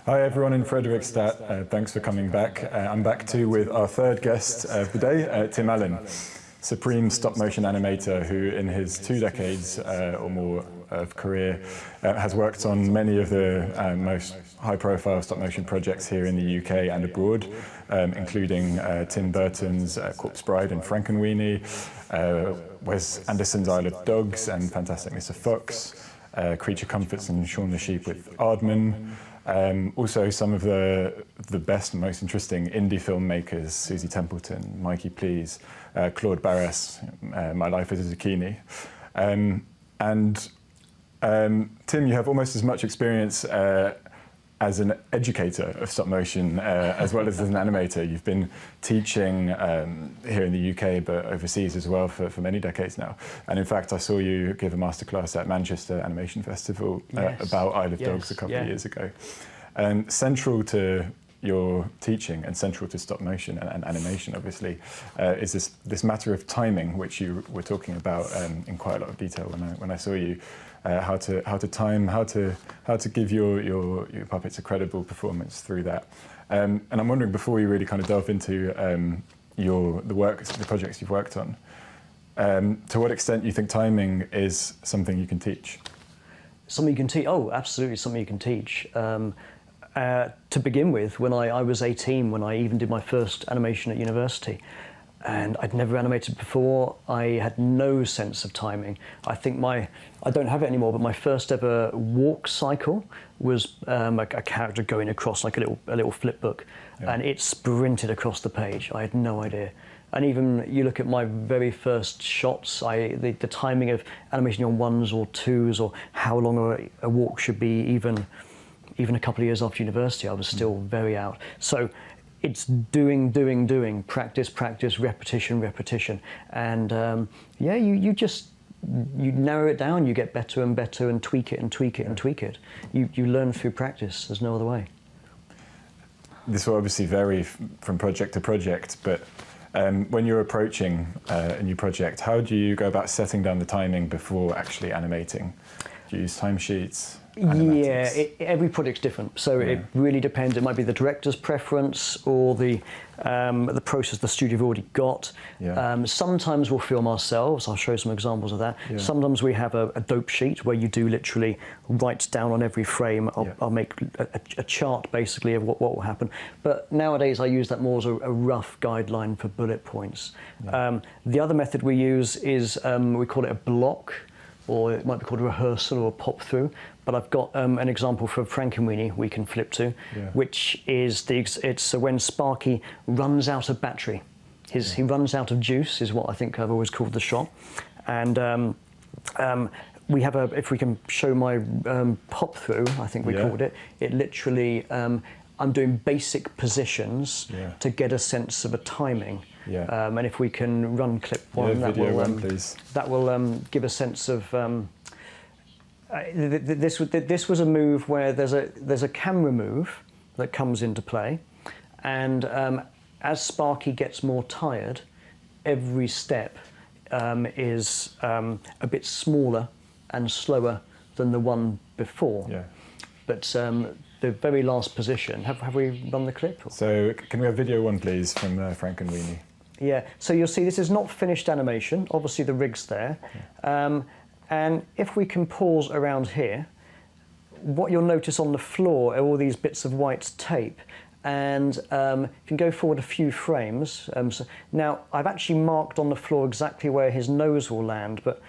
Hi everyone in Fredrikstad, thanks for coming back. I'm back too with our third guest of the day, Tim Allen, supreme stop-motion animator who in his 2 decades or more of career has worked on many of the most high-profile stop-motion projects here in the UK and abroad, including Tim Burton's Corpse Bride and Frankenweenie, Wes Anderson's Isle of Dogs and Fantastic Mr. Fox, Creature Comforts and Shaun the Sheep with Aardman. Also some of the best and most interesting indie filmmakers, Susie Templeton, Mikey Please, Claude Barras, My Life as a Zucchini. Tim, you have almost as much experience as an educator of stop motion as well as an animator. You've been teaching here in the UK but overseas as well for many decades now. And in fact, I saw you give a masterclass at Manchester Animation Festival about Isle of Dogs a couple of years ago. Central to your teaching and central to stop motion and animation, obviously, is this matter of timing, which you were talking about in quite a lot of detail when I saw you. How to time, how to give your puppets a credible performance through that. And I'm wondering, before we really kind of delve into the projects you've worked on, to what extent you think timing is something you can teach? Something you can teach? Oh, absolutely, something you can teach. To begin with, when I was 18, when I even did my first animation at university, and I'd never animated before, I had no sense of timing. I think I don't have it anymore, but my first ever walk cycle was a character going across like a little flip book, and it sprinted across the page. I had no idea. And even you look at my very first shots, the timing of animation on 1s or 2s, or how long a walk should be, even a couple of years after university, I was still very out. So it's doing, practice, repetition. And yeah, you narrow it down, you get better and better and tweak it. You learn through practice, there's no other way. This will obviously vary from project to project, but when you're approaching a new project, how do you go about setting down the timing before actually animating? Do you use timesheets? Yeah, every project's different, so it really depends. It might be the director's preference or the process the studio have already got. Sometimes we'll film ourselves. I'll show some examples of that. Sometimes we have a dope sheet where you do literally write down on every frame. I'll make a chart basically of what will happen. But nowadays I use that more as a rough guideline for bullet points. The other method we use is we call it a block, or it might be called a rehearsal or a pop through. But I've got an example for Frankenweenie we can flip to, which is it's when Sparky runs out of battery. He runs out of juice is what I think I've always called the shot. And we have if we can show my pop through, I think we called it. It literally, I'm doing basic positions to get a sense of a timing. And if we can run clip one, that will give a sense of. This was a move where there's a camera move that comes into play, and as Sparky gets more tired, every step is a bit smaller and slower than the one before. But the very last position, have we run the clip? Or? So can we have video 1 please from Frankenweenie? Yeah, so you'll see this is not finished animation, obviously the rig's there. And if we can pause around here, what you'll notice on the floor are all these bits of white tape. And if you can go forward a few frames. Now, I've actually marked on the floor exactly where his nose will land, but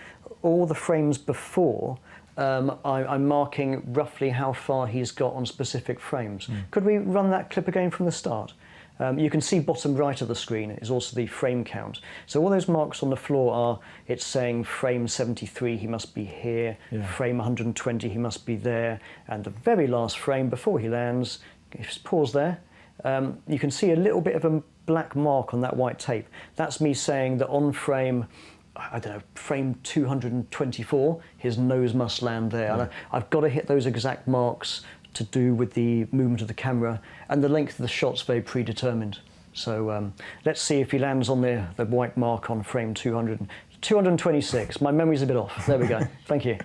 all the frames before, I'm marking roughly how far he's got on specific frames. Could we run that clip again from the start? You can see bottom right of the screen is also the frame count. So all those marks on the floor are, it's saying frame 73, he must be here, frame 120, he must be there, and the very last frame before he lands, just pause there, you can see a little bit of a black mark on that white tape. That's me saying that on frame, I don't know, frame 224, his nose must land there. And I've got to hit those exact marks to do with the movement of the camera, and the length of the shot's very predetermined. So let's see if he lands on the white mark on frame 226. My memory's a bit off. There we go. Thank you.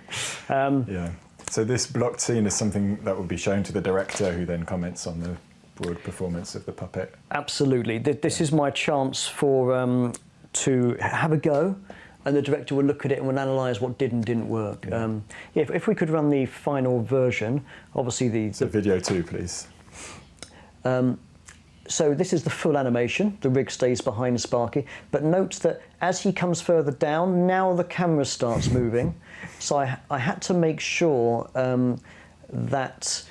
So this blocked scene is something that will be shown to the director, who then comments on the broad performance of the puppet. Absolutely. This is my chance for to have a go, and the director will look at it and will analyse what did and didn't work. If we could run the final version, obviously So video 2, please. So this is the full animation. The rig stays behind Sparky, but note that as he comes further down, now the camera starts moving. So I had to make sure that,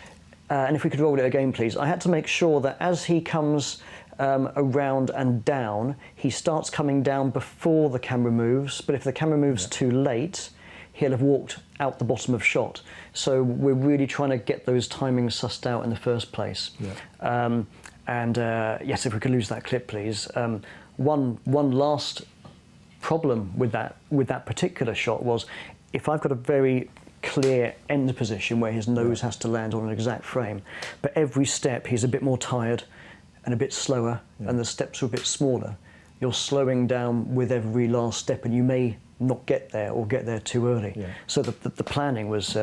and if we could roll it again, please. I had to make sure that as he comes around and down, he starts coming down before the camera moves, but if the camera moves too late, he'll have walked out the bottom of shot. So we're really trying to get those timings sussed out in the first place. Yes, if we could lose that clip, please. One last problem with that particular shot was, if I've got a very clear end position where his nose has to land on an exact frame, but every step he's a bit more tired and a bit slower, and the steps are a bit smaller, you're slowing down with every last step, and you may not get there or get there too early. So the planning was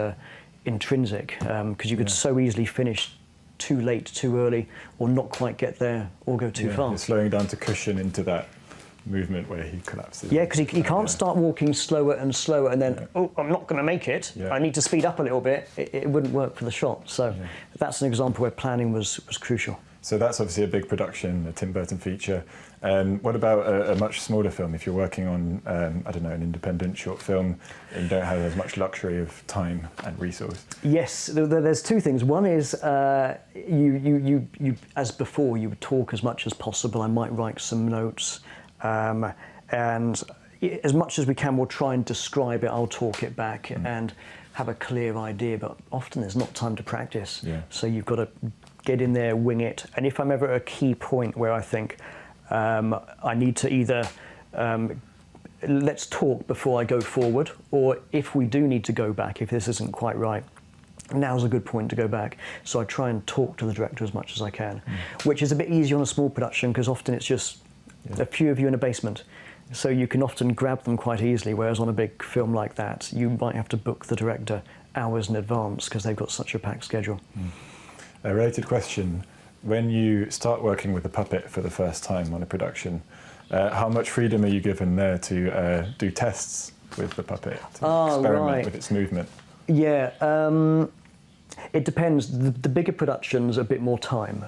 intrinsic, because you could so easily finish too late, too early, or not quite get there, or go too far. You're slowing down to cushion into that movement where he collapses. Yeah, because he can't start walking slower and slower and then, oh, I'm not going to make it, I need to speed up a little bit. It wouldn't work for the shot. So that's an example where planning was crucial. So that's obviously a big production, a Tim Burton feature. What about a much smaller film? If you're working on, I don't know, an independent short film, and you don't have as much luxury of time and resource. Yes, there's two things. One is you as before, you would talk as much as possible. I might write some notes, and as much as we can, we'll try and describe it. I'll talk it back and have a clear idea. But often there's not time to practice. So you've got to get in there, wing it. And if I'm ever at a key point where I think I need to either let's talk before I go forward, or if we do need to go back, if this isn't quite right, now's a good point to go back. So I try and talk to the director as much as I can, which is a bit easier on a small production because often it's just a few of you in a basement. So you can often grab them quite easily, whereas on a big film like that, you might have to book the director hours in advance because they've got such a packed schedule. A related question, when you start working with a puppet for the first time on a production, how much freedom are you given there to do tests with the puppet, to experiment with its movement? Yeah, it depends. The bigger productions, a bit more time.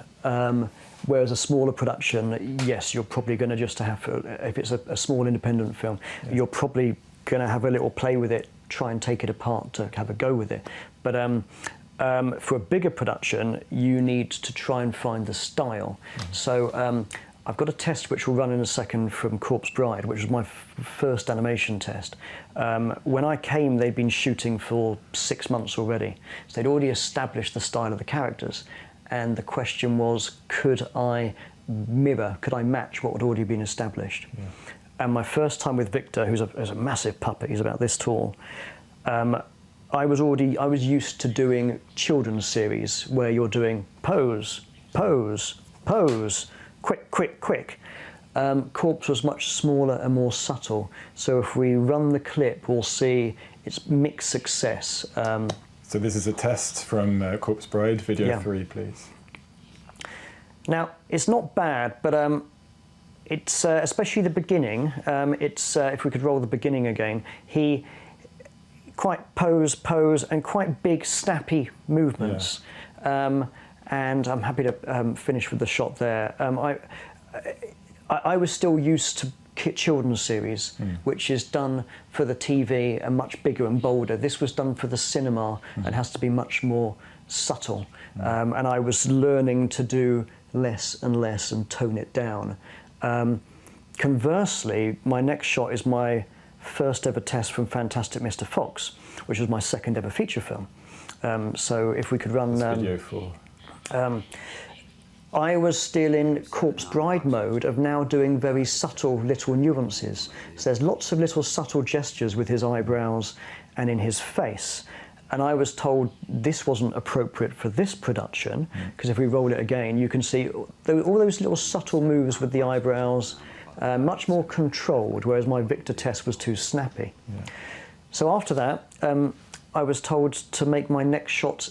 Whereas a smaller production, yes, you're probably going to just have, if it's a small independent film, you're probably going to have a little play with it, try and take it apart to have a go with it. But for a bigger production, you need to try and find the style. So I've got a test which will run in a second from Corpse Bride, which was my first animation test. When I came, they'd been shooting for 6 months already. So they'd already established the style of the characters. And the question was, could I mirror, could I match what had already been established? And my first time with Victor, who's a massive puppet, he's about this tall, I was used to doing children's series where you're doing pose, pose, pose, quick, quick, quick. Corpse was much smaller and more subtle. So if we run the clip, we'll see it's mixed success. So this is a test from Corpse Bride, video 3, please. Now, it's not bad, but it's, especially the beginning, if we could roll the beginning again, he quite pose, and quite big, snappy movements. And I'm happy to finish with the shot there. I was still used to children's series, which is done for the TV and much bigger and bolder. This was done for the cinema and has to be much more subtle. And I was learning to do less and less and tone it down. Conversely, my next shot is my first ever test from Fantastic Mr. Fox, which was my second ever feature film. So if we could run... video 4. I was still in Corpse Bride mode of now doing very subtle little nuances. So there's lots of little subtle gestures with his eyebrows and in his face. And I was told this wasn't appropriate for this production, because if we roll it again, you can see all those little subtle moves with the eyebrows, much more controlled, whereas my Victor test was too snappy. So after that, I was told to make my next shot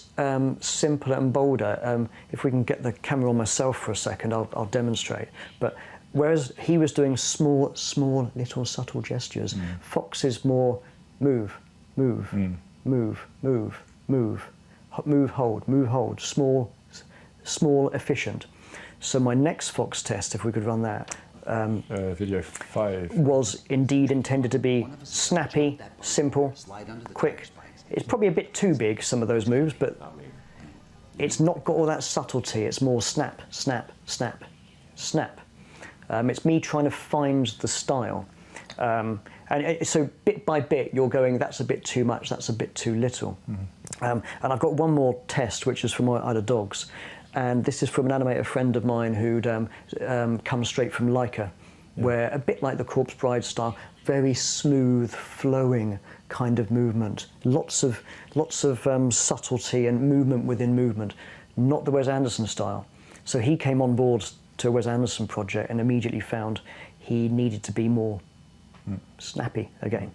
simpler and bolder. If we can get the camera on myself for a second, I'll demonstrate. But whereas he was doing small, little subtle gestures, Fox is more move, move, move, move, move, move, hold, small, efficient. So my next Fox test, if we could run that, video 5, was indeed intended to be snappy, simple, quick. It's probably a bit too big, some of those moves, but it's not got all that subtlety. It's more snap, snap, snap, snap. It's me trying to find the style. So bit by bit, you're going, that's a bit too much, that's a bit too little. And I've got one more test, which is from Isle of Dogs. And this is from an animator friend of mine who'd come straight from Leica, where a bit like the Corpse Bride style, very smooth, flowing kind of movement, lots of subtlety and movement within movement, not the Wes Anderson style. So he came on board to a Wes Anderson project and immediately found he needed to be more snappy again.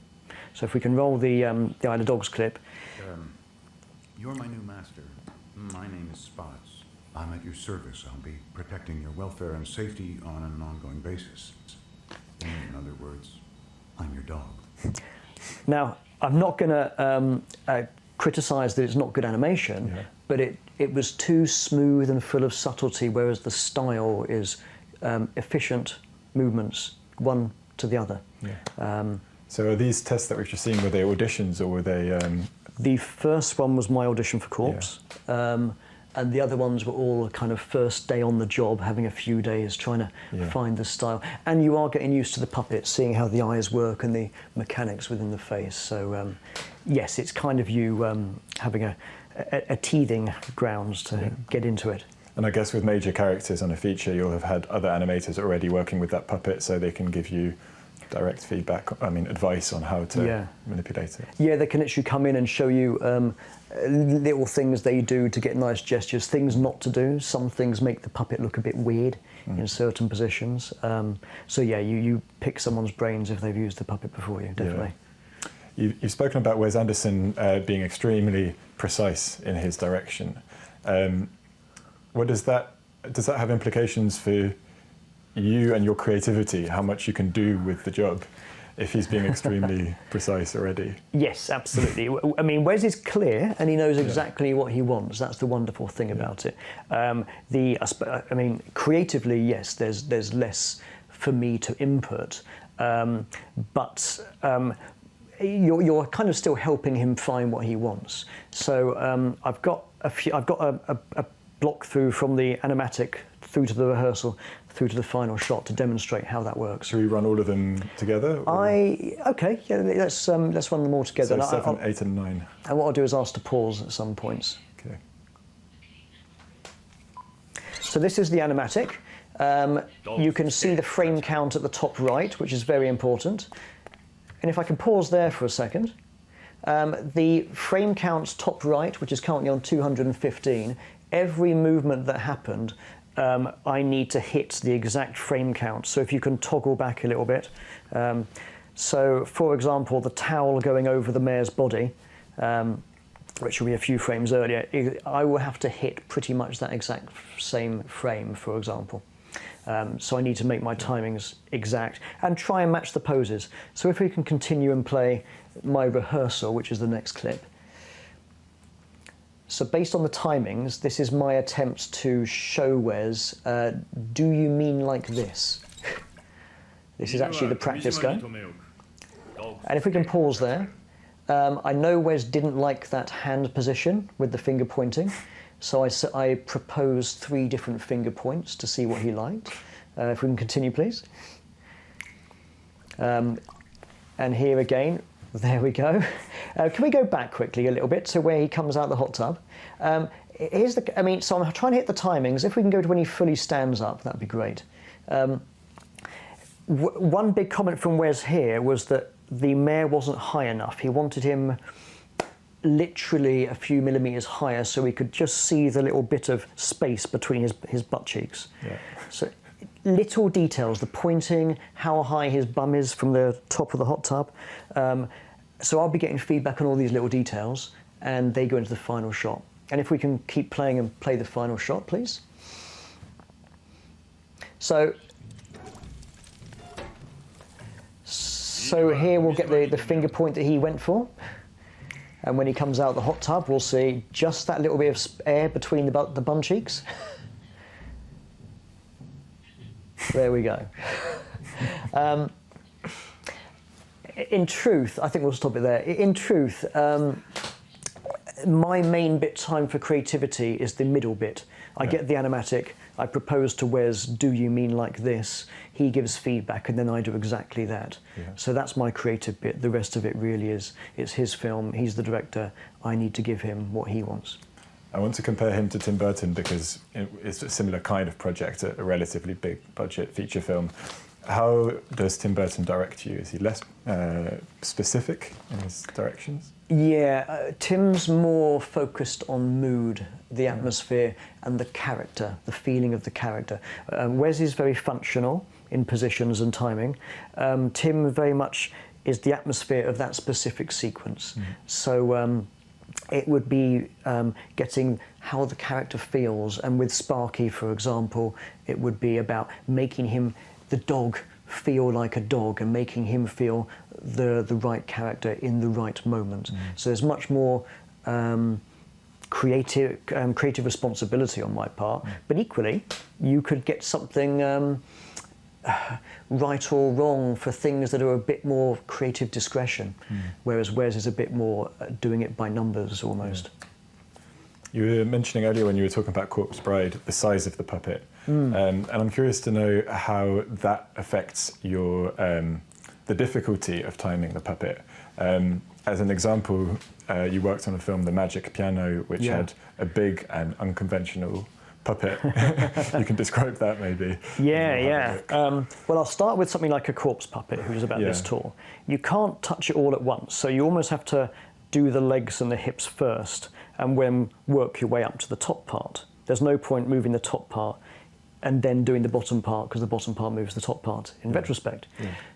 So if we can roll the Isle of Dogs clip. You're my new master. My name is Spots. I'm at your service. I'll be protecting your welfare and safety on an ongoing basis. In other words, I'm your dog. Now, I'm not going to criticise that it's not good animation, but it was too smooth and full of subtlety, whereas the style is efficient movements, one to the other. So are these tests that we've just seen, were they auditions or were they... The first one was my audition for Corpse, and the other ones were all kind of first day on the job, having a few days trying to find the style. And you are getting used to the puppet, seeing how the eyes work and the mechanics within the face. So yes, it's kind of you having a teething grounds to get into it. And I guess with major characters on a feature, you'll have had other animators already working with that puppet, so they can give you direct feedback, advice on how to manipulate it. Yeah, they can actually come in and show you little things they do to get nice gestures, things not to do. Some things make the puppet look a bit weird in certain positions. So yeah, you pick someone's brains if they've used the puppet before you, definitely. Yeah. You've spoken about Wes Anderson being extremely precise in his direction. Does that have implications for you and your creativity, how much you can do with the job if he's being extremely precise already? Yes, absolutely. I mean, Wes is clear and he knows exactly what he wants. That's the wonderful thing about it. Creatively, yes, there's less for me to input, but you're kind of still helping him find what he wants. So I've got a block through from the animatic through to the rehearsal, through to the final shot to demonstrate how that works. Should we run all of them together? Okay, yeah, let's run them all together. So 7, 8 and 9. And what I'll do is ask to pause at some points. Okay. So this is the animatic. You can see the frame count at the top right, which is very important. And if I can pause there for a second, the frame count top right, which is currently on 215, every movement that happened, I need to hit the exact frame count. So if you can toggle back a little bit. So for example, the towel going over the mare's body, which will be a few frames earlier, I will have to hit pretty much that exact same frame, for example. So I need to make my timings exact and try and match the poses. So if we can continue and play my rehearsal, which is the next clip. So based on the timings, this is my attempt to show Wes, do you mean like this? This is actually the practice go. And if we can pause there, I know Wes didn't like that hand position with the finger pointing, so I proposed 3 different finger points to see what he liked. If we can continue, please. And here again, there we go. Can we go back quickly a little bit to where he comes out of the hot tub? So I'm trying to hit the timings. If we can go to when he fully stands up, that'd be great. One big comment from Wes here was that the mare wasn't high enough. He wanted him literally a few millimetres higher so we could just see the little bit of space between his butt cheeks. Yeah. So little details, the pointing, how high his bum is from the top of the hot tub. So I'll be getting feedback on all these little details, and they go into the final shot. And if we can keep playing and play the final shot, please. So here we'll get the finger point that he went for. And when he comes out of the hot tub, we'll see just that little bit of air between the bum cheeks. There we go. In truth, I think we'll stop it there. In truth, my main bit time for creativity is the middle bit. I get the animatic, I propose to Wes, do you mean like this? He gives feedback, and then I do exactly that. Yeah. So that's my creative bit. The rest of it really is, it's his film, he's the director, I need to give him what he wants. I want to compare him to Tim Burton because it's a similar kind of project, a relatively big budget feature film. How does Tim Burton direct you? Is he less specific in his directions? Yeah, Tim's more focused on mood, the atmosphere, and the character, the feeling of the character. Wes is very functional in positions and timing. Tim very much is the atmosphere of that specific sequence. So it would be getting how the character feels, and with Sparky, for example, it would be about making him, the dog, feel like a dog and making him feel the right character in the right moment. So there's much more creative responsibility on my part, but equally you could get something right or wrong for things that are a bit more creative discretion, whereas Wes is a bit more doing it by numbers almost. You were mentioning earlier when you were talking about Corpse Bride, the size of the puppet, and I'm curious to know how that affects your the difficulty of timing the puppet. As an example, you worked on a film, The Magic Piano, which had a big and unconventional puppet. You can describe that maybe. Yeah. Well, I'll start with something like a corpse puppet, who's about this tall. You can't touch it all at once, so you almost have to do the legs and the hips first, and then work your way up to the top part. There's no point moving the top part and then doing the bottom part, because the bottom part moves the top part in retrospect.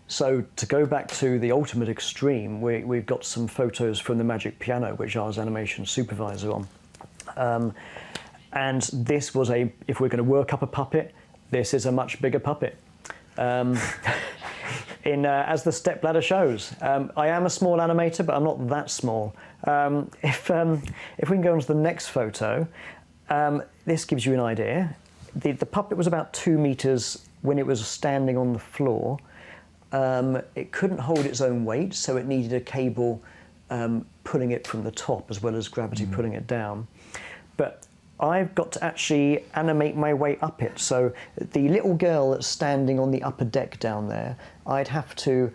So to go back to the ultimate extreme, we've got some photos from The Magic Piano, which I was animation supervisor on. And this was if we're going to work up a puppet, this is a much bigger puppet. As the stepladder shows, I am a small animator, but I'm not that small. If we can go on to the next photo, this gives you an idea. The puppet was about 2 meters when it was standing on the floor. It couldn't hold its own weight, so it needed a cable pulling it from the top as well as gravity pulling it down. But I've got to actually animate my way up it. So the little girl that's standing on the upper deck down there, I'd have to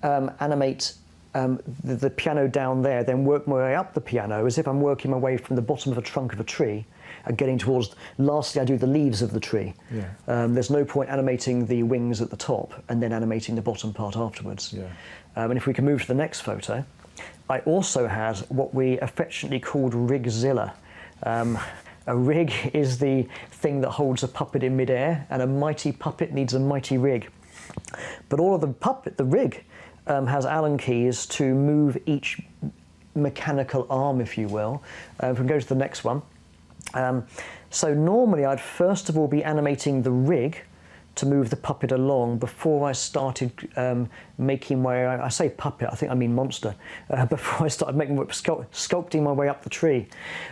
animate the piano down there, then work my way up the piano as if I'm working my way from the bottom of a trunk of a tree and getting towards, lastly I do the leaves of the tree. There's no point animating the wings at the top and then animating the bottom part afterwards. And if we can move to the next photo, I also had what we affectionately called Rigzilla. A rig is the thing that holds a puppet in midair, and a mighty puppet needs a mighty rig. But all of the rig has Allen keys to move each mechanical arm, if you will. If we can go to the next one. So normally I'd first of all be animating the rig to move the puppet along before I started making my, I say puppet, I think I mean monster, before I started sculpting my way up the tree.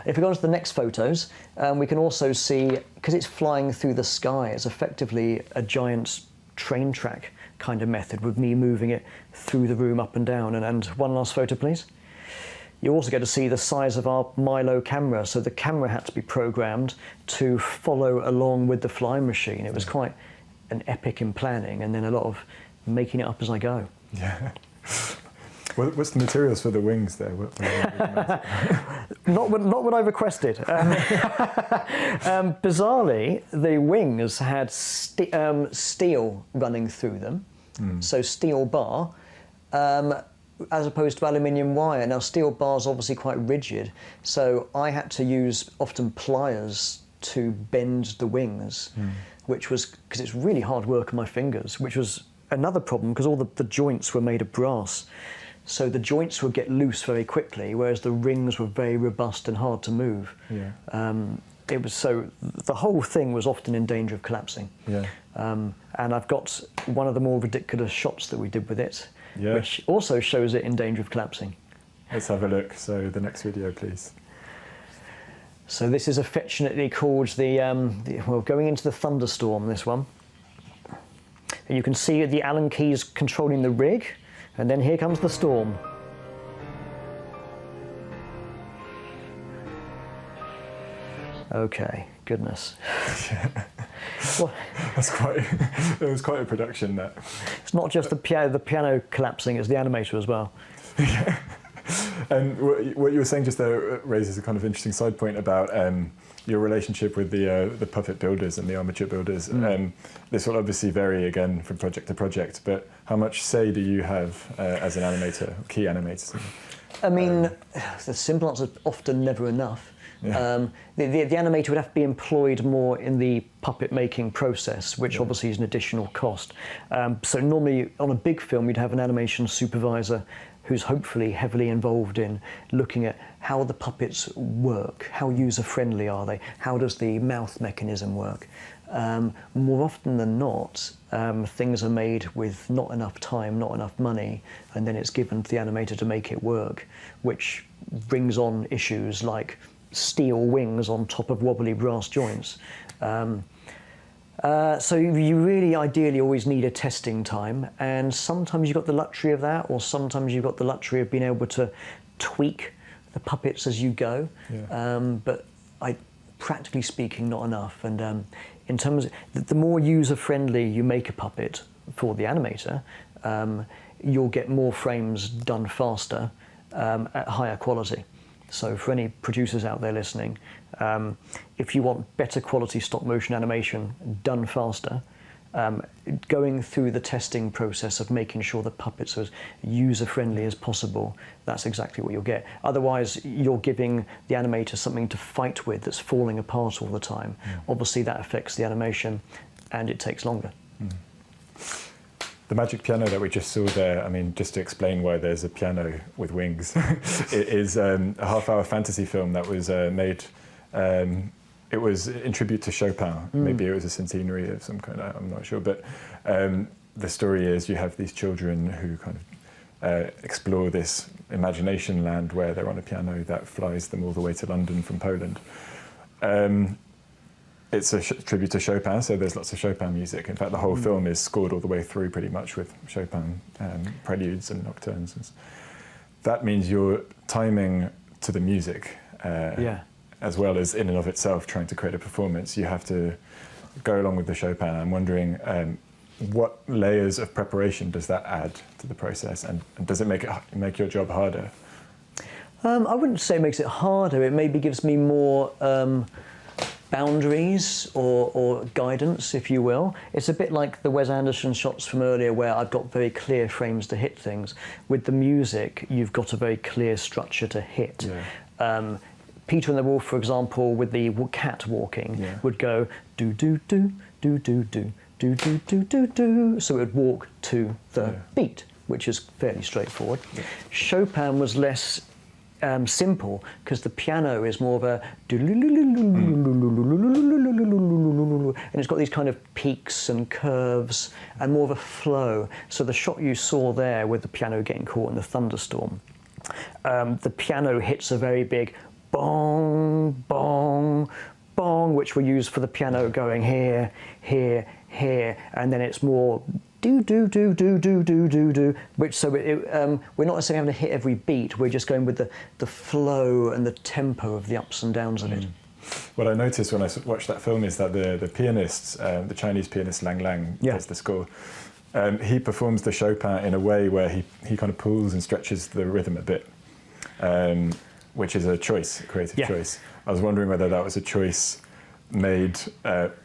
If we go on to the next photos, we can also see, because it's flying through the sky, it's effectively a giant train track kind of method with me moving it through the room up and down. And one last photo, please. You also get to see the size of our Milo camera, so the camera had to be programmed to follow along with the flying machine. It was quite an epic in planning, and then a lot of making it up as I go. What's the materials for the wings there? Not what I requested. Bizarrely, the wings had steel running through them, so steel bar, as opposed to aluminium wire. Now, steel bar is obviously quite rigid, so I had to use often pliers to bend the wings, which was, because it's really hard work on my fingers, which was another problem because all the joints were made of brass. so the joints would get loose very quickly, whereas the rings were very robust and hard to move. Yeah. It was so the whole thing was often in danger of collapsing. Yeah. And I've got one of the more ridiculous shots that we did with it, Yeah. which also shows it in danger of collapsing. Let's have a look. So the next video, please. So this is affectionately called well, going into the thunderstorm, this one. And you can see the Allen keys controlling the rig, and then here comes the storm. Okay, goodness. Well, It was quite a production, that. it's not just the piano collapsing, it's the animator as well. And what you were saying just there raises a kind of interesting side point about your relationship with the puppet builders and the armature builders. This will obviously vary again from project to project, but how much say do you have as an animator, key animator? I mean, the simple answer is often never enough. Yeah. The animator would have to be employed more in the puppet making process, which obviously is an additional cost. So normally on a big film you'd have an animation supervisor who's hopefully heavily involved in looking at how the puppets work, how user-friendly are they, how does the mouth mechanism work. More often than not, things are made with not enough time, not enough money, and then it's given to the animator to make it work, which brings on issues like steel wings on top of wobbly brass joints. So you really ideally always need a testing time, and sometimes you've got the luxury of that, or sometimes you've got the luxury of being able to tweak the puppets as you go. Yeah. But practically speaking, not enough. And in terms of the more user-friendly you make a puppet for the animator, you'll get more frames done faster at higher quality. So for any producers out there listening, if you want better quality stop motion animation done faster, going through the testing process of making sure the puppets are as user-friendly as possible, that's exactly what you'll get. Otherwise, you're giving the animator something to fight with that's falling apart all the time. Obviously, that affects the animation, and it takes longer. The magic piano that we just saw there, I mean, just to explain why there's a piano with wings, it is a half-hour fantasy film that was made. It was in tribute to Chopin. Maybe it was a centenary of some kind, I'm not sure. But the story is you have these children who kind of explore this imagination land where they're on a piano that flies them all the way to London from Poland. It's a tribute to Chopin, so there's lots of Chopin music. In fact, the whole film is scored all the way through pretty much with Chopin preludes and nocturnes. That means you're timing to the music. As well as in and of itself trying to create a performance, you have to go along with the Chopin. I'm wondering what layers of preparation does that add to the process, and does it make your job harder? I wouldn't say it makes it harder. It maybe gives me more boundaries or guidance, if you will. It's a bit like the Wes Anderson shots from earlier where I've got very clear frames to hit things. With the music, you've got a very clear structure to hit. Peter and the Wolf, for example, with the cat walking, would go do-do-do, do-do-do, do-do-do-do-do. So it would walk to the beat, which is fairly straightforward. Chopin was less simple, because the piano is more of a and it's got these kind of peaks and curves and more of a flow. So the shot you saw there with the piano getting caught in the thunderstorm, the piano hits a very big bong, bong, bong, which we use for the piano going here, here, here, and then it's more do, do, do, do, do, do, do, do, which so we're not necessarily having to hit every beat, we're just going with the flow and the tempo of the ups and downs of it. What I noticed when I watched that film is that the pianist, the Chinese pianist Lang Lang, does the score. He performs the Chopin in a way where he kind of pulls and stretches the rhythm a bit. Which is a choice, a creative choice. I was wondering whether that was a choice made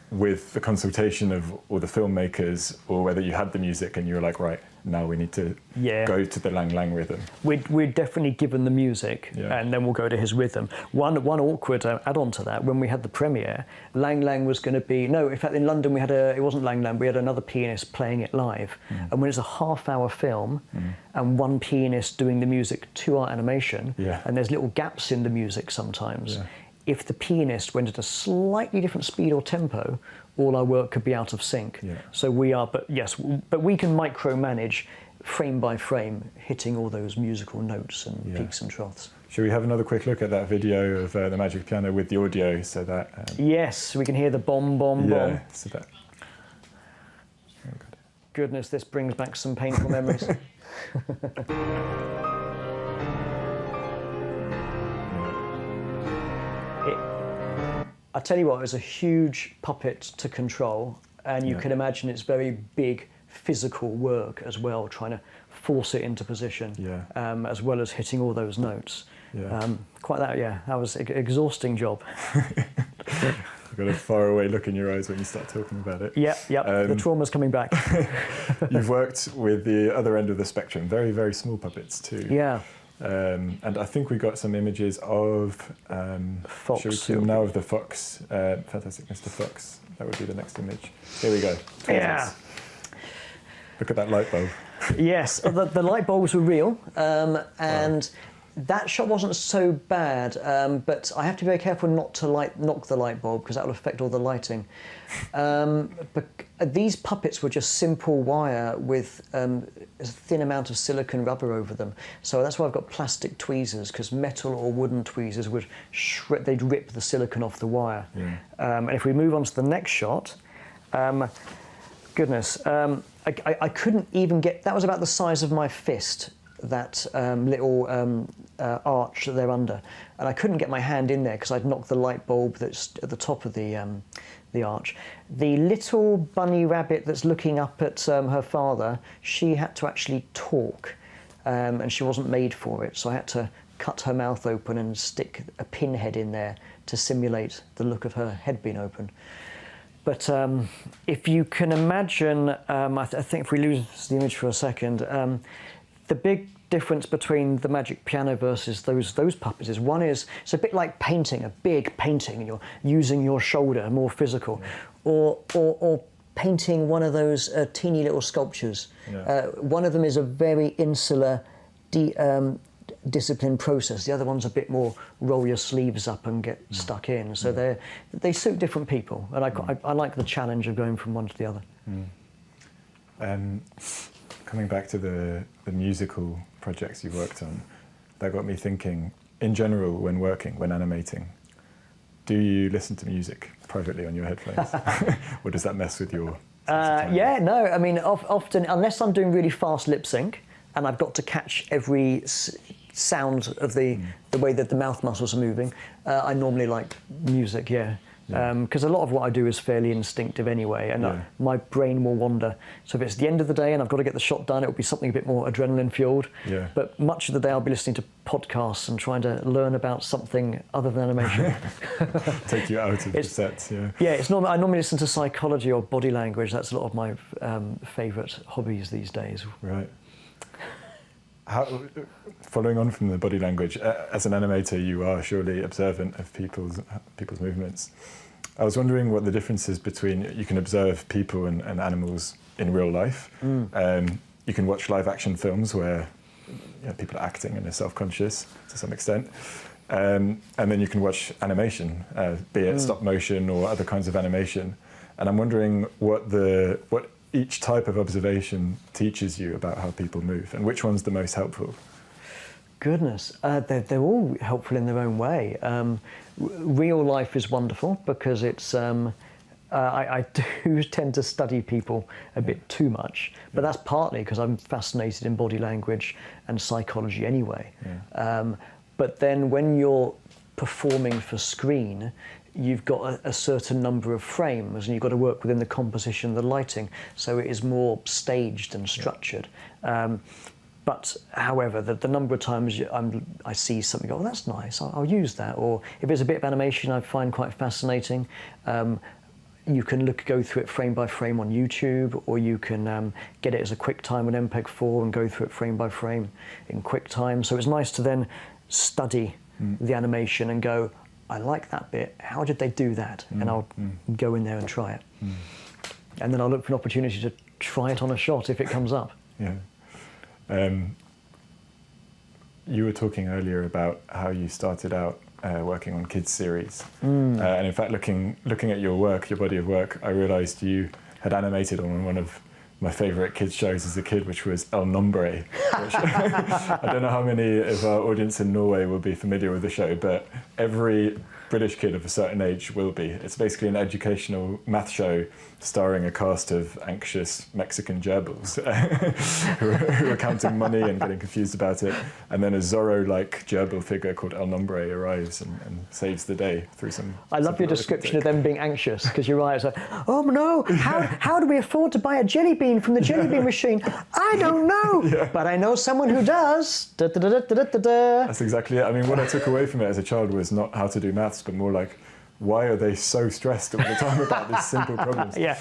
with the consultation of all the filmmakers, or whether you had the music and you were like, right, now we need to Yeah. go to the Lang Lang rhythm. We're definitely given the music, Yeah. and then we'll go to his rhythm. One awkward add-on to that, when we had the premiere, Lang Lang was going to be... No, in fact, in London, it wasn't Lang Lang, we had another pianist playing it live. And when it's a half-hour film, and one pianist doing the music to our animation, Yeah. and there's little gaps in the music sometimes, Yeah. if the pianist went at a slightly different speed or tempo, all our work could be out of sync. Yeah. So we are, but we can micromanage frame by frame, hitting all those musical notes and Yeah. peaks and troughs. Should we have another quick look at that video of the Magic Piano with the audio so that... Yes, we can hear the bomb, bomb, bomb. yeah, so that... Oh, God. Goodness, this brings back some painful memories. I tell you what, it was a huge puppet to control, and you Yeah. can imagine it's very big physical work as well, trying to force it into position, Yeah. as well as hitting all those notes. Yeah. That was an exhausting job. You've got a faraway look in your eyes when you start talking about it. Yeah, the trauma's coming back. You've worked with the other end of the spectrum, very, very small puppets too. Yeah. And I think we got some images of Fox. Should we see them now of the Fox? Fantastic Mr. Fox. That would be the next image. Here we go. Yeah. Look at that light bulb. Yes, the light bulbs were real, and that shot wasn't so bad, but I have to be very careful not to knock the light bulb because that will affect all the lighting. But these puppets were just simple wire with a thin amount of silicone rubber over them. So that's why I've got plastic tweezers, because metal or wooden tweezers would they'd rip the silicone off the wire. Yeah. And if we move on to the next shot, goodness, I couldn't even get... That was about the size of my fist, that little arch that they're under, and I couldn't get my hand in there because I'd knocked the light bulb that's at the top of the arch. The little bunny rabbit that's looking up at her father, she had to actually talk, and she wasn't made for it, so I had to cut her mouth open and stick a pinhead in there to simulate the look of her head being open. But if you can imagine, I think if we lose the image for a second, the big difference between the Magic Piano versus those puppets is one is it's a bit like painting, a big painting, and you're using your shoulder, more physical, or painting one of those teeny little sculptures. Yeah. One of them is a very insular, disciplined process. The other one's a bit more roll your sleeves up and get stuck in. So they suit different people, and I like the challenge of going from one to the other. Coming back to the musical projects you worked on, that got me thinking, in general, when animating, do you listen to music privately on your headphones? Or does that mess with your... Yeah, no, I mean, often, unless I'm doing really fast lip sync, and I've got to catch every sound of the way that the mouth muscles are moving, I normally like music, yeah. Because a lot of what I do is fairly instinctive anyway, and my brain will wander. So if it's the end of the day and I've got to get the shot done, it will be something a bit more adrenaline-fueled. Yeah. But much of the day I'll be listening to podcasts and trying to learn about something other than animation. Take you out of the sets, yeah. Yeah, I normally listen to psychology or body language. That's a lot of my favourite hobbies these days. Right. Following on from the body language, as an animator, you are surely observant of people's movements. I was wondering what the difference is between, you can observe people and animals in real life. You can watch live action films where people are acting and are self-conscious to some extent. And then you can watch animation, be it stop motion or other kinds of animation. And I'm wondering what each type of observation teaches you about how people move, and which one's the most helpful? Goodness, they're all helpful in their own way. Real life is wonderful because it's... I do tend to study people a bit too much, but that's partly because I'm fascinated in body language and psychology anyway. But then when you're performing for screen, you've got a certain number of frames and you've got to work within the composition, the lighting, so it is more staged and structured. But however, the number of times I see something, oh, that's nice, I'll use that. Or if it's a bit of animation I find quite fascinating, you can go through it frame by frame on YouTube, or you can get it as a QuickTime with MPEG-4 and go through it frame by frame in QuickTime. So it's nice to then study the animation and go, I like that bit, how did they do that? And I'll go in there and try it. And then I'll look for an opportunity to try it on a shot if it comes up. Yeah. You were talking earlier about how you started out working on kids series, and in fact, looking at your work, your body of work, I realised you had animated on one of my favourite kids shows as a kid, which was El Nombre. Which I don't know how many of our audience in Norway will be familiar with the show, but every British kid of a certain age will be. It's basically an educational math show starring a cast of anxious Mexican gerbils who are counting money and getting confused about it. And then a Zorro-like gerbil figure called El Nombre arrives and saves the day through some... I love your description of them being anxious, because you're right. It's like, oh no, how do we afford to buy a jelly bean from the jelly bean machine? I don't know, but I know someone who does. Da, da, da, da, da, da, da. That's exactly it. I mean, what I took away from it as a child was not how to do maths, but more like, why are they so stressed all the time about these simple problems? Yeah.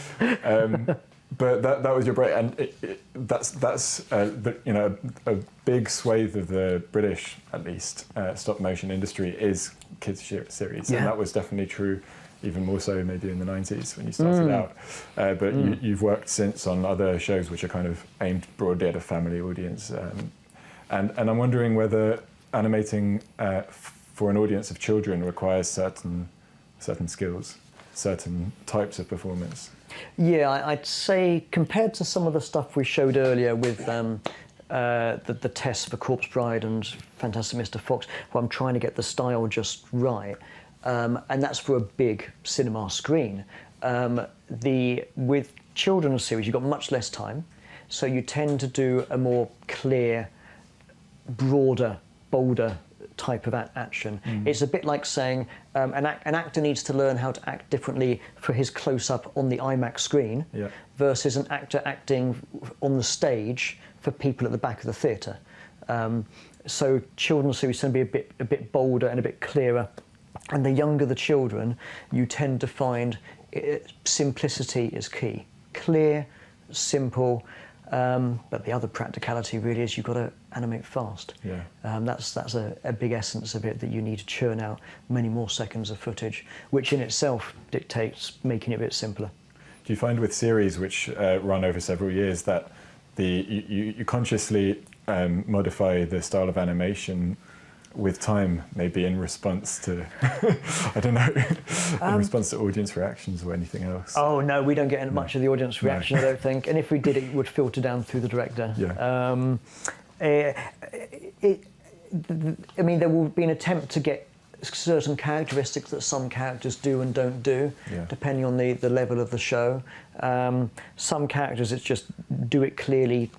But that was your break, and that's a big swathe of the British, at least, stop motion industry is kids series, and that was definitely true, even more so maybe in the 90s when you started out. But you've worked since on other shows which are kind of aimed broadly at a family audience, and I'm wondering whether animating for an audience of children requires certain skills, certain types of performance. Yeah, I'd say compared to some of the stuff we showed earlier with the tests for Corpse Bride and Fantastic Mr. Fox, where I'm trying to get the style just right, and that's for a big cinema screen. With children's series, you've got much less time, so you tend to do a more clear, broader, bolder type of action. It's a bit like saying an actor needs to learn how to act differently for his close-up on the IMAX screen versus an actor acting on the stage for people at the back of the theatre. So children's series tend to be a bit bolder and a bit clearer. And the younger the children, you tend to find simplicity is key. Clear, simple, but the other practicality really is you've got to animate fast. Yeah. That's a big essence of it, that you need to churn out many more seconds of footage, which in itself dictates making it a bit simpler. Do you find with series which run over several years that you consciously modify the style of animation with time, maybe in response to, I don't know, in response to audience reactions or anything else? Oh no, we don't get much of the audience reaction, I don't think. And if we did, it would filter down through the director. Yeah. I mean, there will be an attempt to get certain characteristics that some characters do and don't do, depending on the level of the show. Some characters, it's just do it clearly,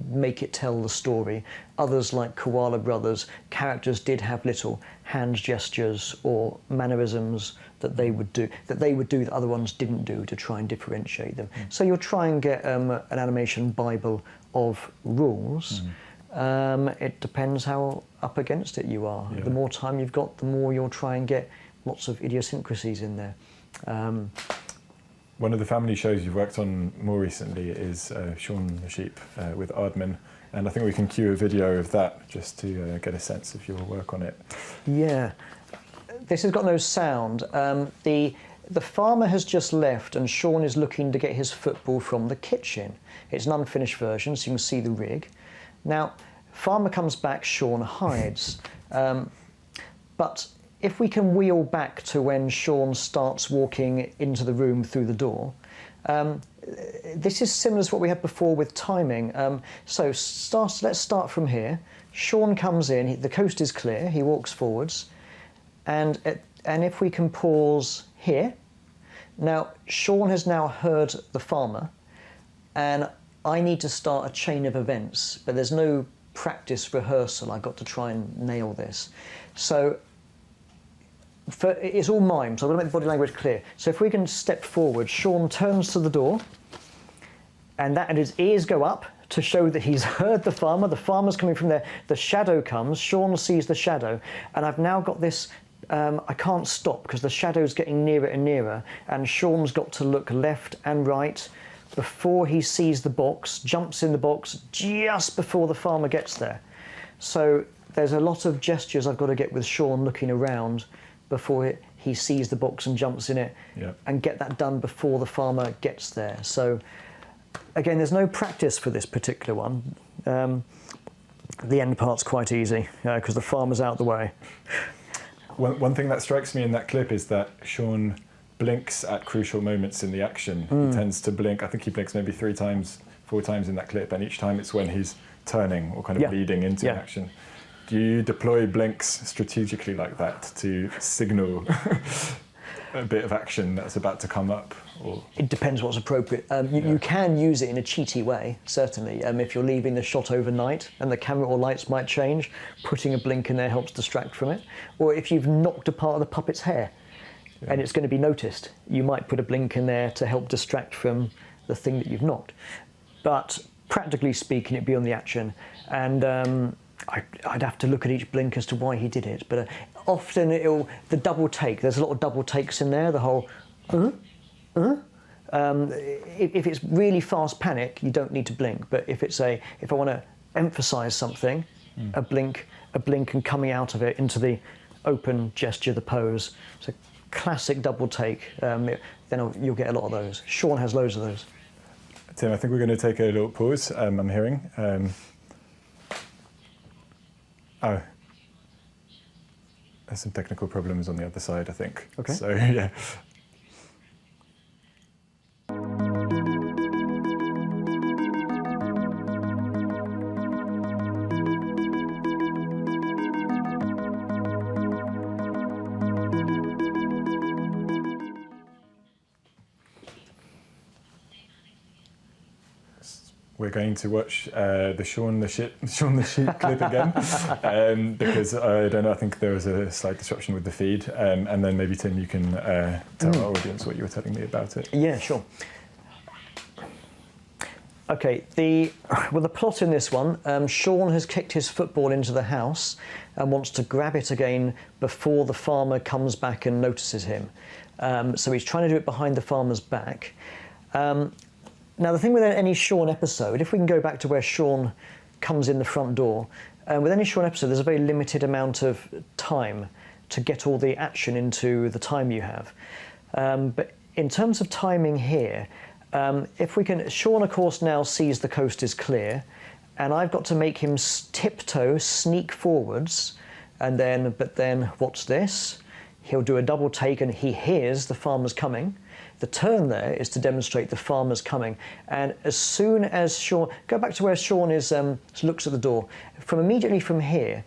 make it tell the story. Others, like Koala Brothers, characters did have little hand gestures or mannerisms that they would do that other ones didn't do to try and differentiate them. So you'll try and get an animation bible of rules. It depends how up against it you are. The more time you've got, the more you'll try and get lots of idiosyncrasies in there. One of the family shows you've worked on more recently is Shaun the Sheep with Aardman, and I think we can cue a video of that just to get a sense of your work on it. Yeah, this has got no sound. The farmer has just left and Shaun is looking to get his football from the kitchen. It's an unfinished version, so you can see the rig. Now, farmer comes back, Shaun hides. But if we can wheel back to when Shaun starts walking into the room through the door, this is similar to what we had before with timing. So let's start from here. Shaun comes in, the coast is clear, he walks forwards, and if we can pause here. Now, Shaun has now heard the farmer, and I need to start a chain of events, but there's no practice rehearsal. I've got to try and nail this. So it's all mime, so I'm going to make the body language clear. So if we can step forward, Shaun turns to the door, and his ears go up to show that he's heard the farmer. The farmer's coming from there. The shadow comes. Shaun sees the shadow, and I've now got this I can't stop because the shadow's getting nearer and nearer, and Shaun's got to look left and right before he sees the box, jumps in the box just before the farmer gets there. So there's a lot of gestures I've got to get with Shaun looking around before he sees the box and jumps in it, and get that done before the farmer gets there. So again, there's no practice for this particular one. The end part's quite easy because the farmer's out the way. One thing that strikes me in that clip is that Shaun blinks at crucial moments in the action. He tends to blink, I think he blinks maybe 3 times, 4 times in that clip, and each time it's when he's turning or kind of leading into action. Do you deploy blinks strategically like that to signal a bit of action that's about to come up? Or? It depends what's appropriate. You can use it in a cheaty way, certainly. If you're leaving the shot overnight and the camera or lights might change, putting a blink in there helps distract from it. Or if you've knocked a part of the puppet's hair and it's going to be noticed, you might put a blink in there to help distract from the thing that you've knocked. But practically speaking, it'd be on the action. And I'd have to look at each blink as to why he did it. But often the double take, there's a lot of double takes in there, the whole, if it's really fast panic, you don't need to blink. But if I want to emphasise something, a blink and coming out of it into the open gesture, the pose. It's a classic double take. Then you'll get a lot of those. Shaun has loads of those. Tim, I think we're going to take a little pause. I'm hearing. Oh, there's some technical problems on the other side, I think. Okay. So, yeah. We're going to watch the Shaun the Sheep clip again because I don't know. I think there was a slight disruption with the feed, and then maybe Tim, you can tell our audience what you were telling me about it. Yeah, sure. Okay. The plot in this one, Shaun has kicked his football into the house and wants to grab it again before the farmer comes back and notices him. So he's trying to do it behind the farmer's back. Now, the thing with any Shaun episode, if we can go back to where Shaun comes in the front door, with any Shaun episode, there's a very limited amount of time to get all the action into the time you have. But in terms of timing here, if we can, Shaun, of course, now sees the coast is clear, and I've got to make him tiptoe, sneak forwards, but then, what's this? He'll do a double take and he hears the farmer's coming. The turn there is to demonstrate the farmer's coming. And as soon as Shaun, go back to where Shaun looks at the door. Immediately from here,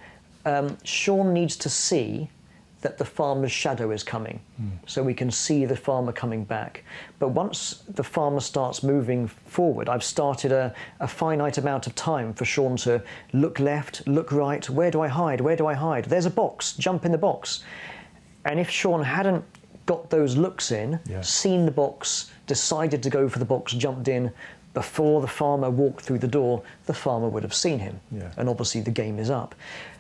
Shaun needs to see that the farmer's shadow is coming. So we can see the farmer coming back. But once the farmer starts moving forward, I've started a finite amount of time for Shaun to look left, look right. Where do I hide? Where do I hide? There's a box, jump in the box. And if Shaun hadn't got those looks in, seen the box, decided to go for the box, jumped in before the farmer walked through the door, the farmer would have seen him. And obviously the game is up.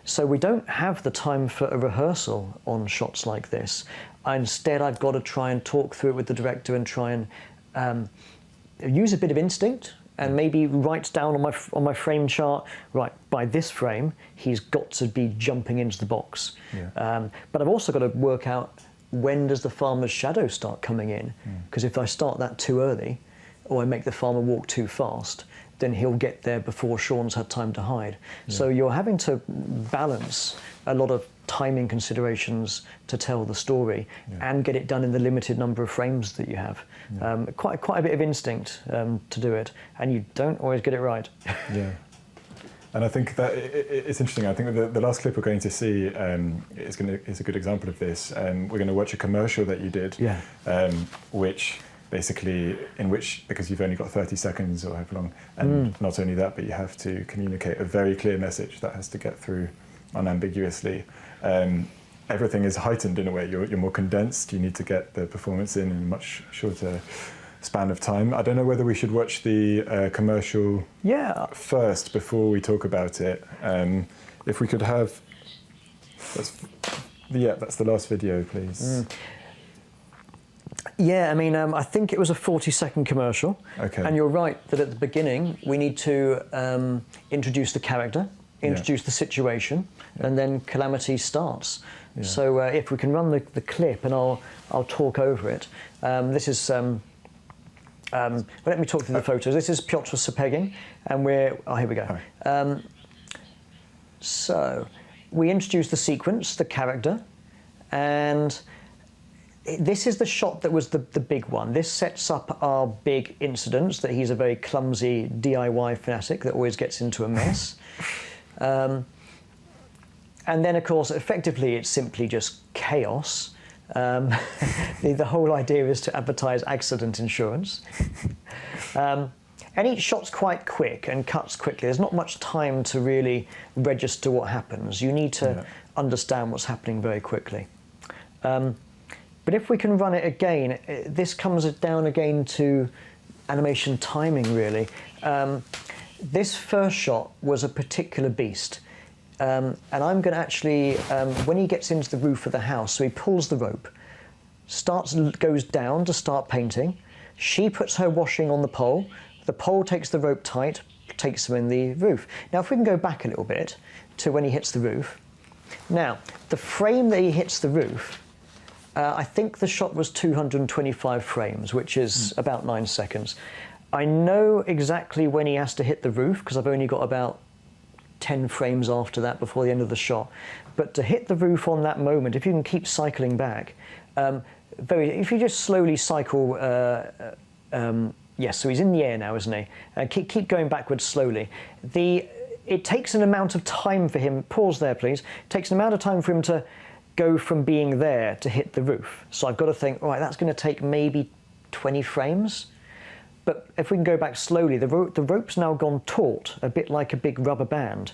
So we don't have the time for a rehearsal on shots like this. Instead, I've got to try and talk through it with the director and try and use a bit of instinct and maybe write down on my frame chart, right, by this frame, he's got to be jumping into the box. But I've also got to work out, when does the farmer's shadow start coming in? Because if I start that too early, or I make the farmer walk too fast, then he'll get there before Shaun's had time to hide. So you're having to balance a lot of timing considerations to tell the story and get it done in the limited number of frames that you have. Quite a bit of instinct to do it, and you don't always get it right. And I think that it's interesting. I think the last clip we're going to see is a good example of this. We're going to watch a commercial that you did, which because you've only got 30 seconds or however long, and not only that, but you have to communicate a very clear message that has to get through unambiguously. Everything is heightened in a way. You're more condensed. You need to get the performance in a much shorter span of time. I don't know whether we should watch the commercial first before we talk about it. If we could have... Yeah, that's the last video, please. Yeah, I mean, I think it was a 40-second commercial. Okay. And you're right that at the beginning we need to introduce the character, introduce the situation, and then calamity starts. Yeah. So if we can run the clip, and I'll talk over it. This is. Well, let me talk through the photos. This is Piotr Sapegin, and we're. Oh, here we go. So we introduce the sequence, the character, and this is the shot that was the big one. This sets up our big incidents, that he's a very clumsy DIY fanatic that always gets into a mess. And then, of course, effectively, it's simply just chaos. The whole idea is to advertise accident insurance. And each shot's quite quick and cuts quickly. There's not much time to really register what happens. You need to understand what's happening very quickly. But if we can run it again, this comes down again to animation timing, really. This first shot was a particular beast. And I'm going to actually, when he gets into the roof of the house, so he pulls the rope, goes down to start painting. She puts her washing on the pole. The pole takes the rope tight, takes him in the roof. Now, if we can go back a little bit to when he hits the roof. Now, the frame that he hits the roof, I think the shot was 225 frames, which is about 9 seconds. I know exactly when he has to hit the roof, because I've only got about 10 frames after that before the end of the shot. But to hit the roof on that moment, if you can keep cycling back, if you just slowly cycle, yes, so he's in the air now, isn't he? Keep going backwards slowly. It takes an amount of time for him, pause there please, it takes an amount of time for him to go from being there to hit the roof. So I've got to think, all right, that's going to take maybe 20 frames. But if we can go back slowly, the rope's now gone taut, a bit like a big rubber band.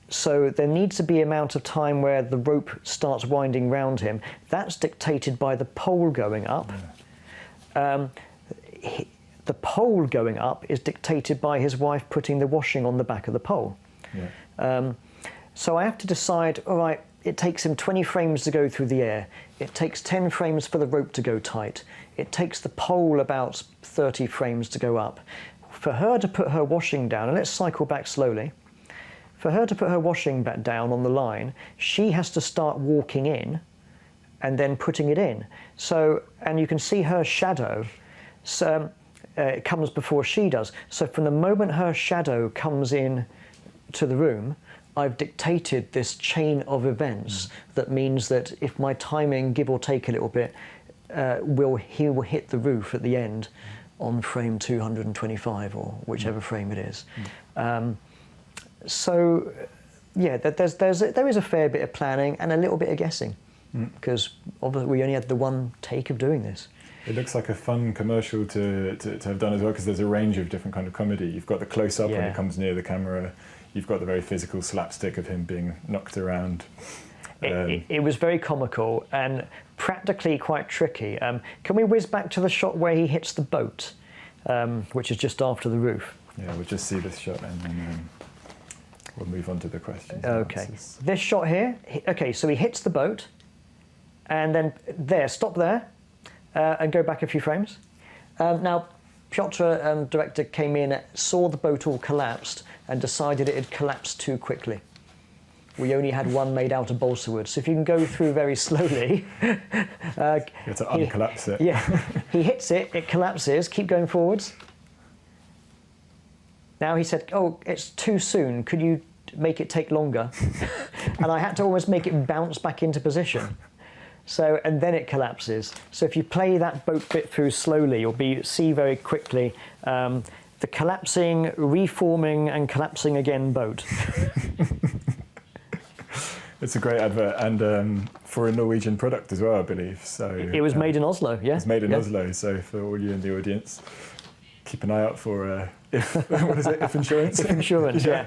So there needs to be an amount of time where the rope starts winding round him. That's dictated by the pole going up. The pole going up is dictated by his wife putting the washing on the back of the pole. So I have to decide, all right, it takes him 20 frames to go through the air. It takes 10 frames for the rope to go tight. It takes the pole about 30 frames to go up. For her to put her washing down, and let's cycle back slowly. For her to put her washing back down on the line, she has to start walking in and then putting it in. So, and you can see her shadow. So, it comes before she does. So from the moment her shadow comes in to the room, I've dictated this chain of events that means that if my timing, give or take a little bit, he will hit the roof at the end on frame 225 or whichever frame it is. So yeah, there is a fair bit of planning and a little bit of guessing, because obviously we only had the one take of doing this. It looks like a fun commercial to have done as well, because there's a range of different kind of comedy. You've got the close-up when he comes near the camera. You've got the very physical slapstick of him being knocked around. It was very comical and practically quite tricky. Can we whiz back to the shot where he hits the boat, which is just after the roof? Yeah, we'll just see this shot and then we'll move on to the questions. Okay, this shot here, okay, so he hits the boat and then stop there and go back a few frames. Now, Piotr, director, came in, saw the boat all collapsed and decided it had collapsed too quickly. We only had one made out of balsa wood, so if you can go through very slowly. You have to uncollapse it. Yeah, he hits it, it collapses, keep going forwards. Now he said, oh, it's too soon, could you make it take longer? And I had to almost make it bounce back into position. So, and then it collapses. So if you play that boat bit through slowly, you'll see very quickly the collapsing, reforming, and collapsing again boat. It's a great advert, and for a Norwegian product as well, I believe. So it was made in Oslo, yeah. It's made in Oslo, so for all you in the audience, keep an eye out for what is it? If Insurance? If Insurance, yeah.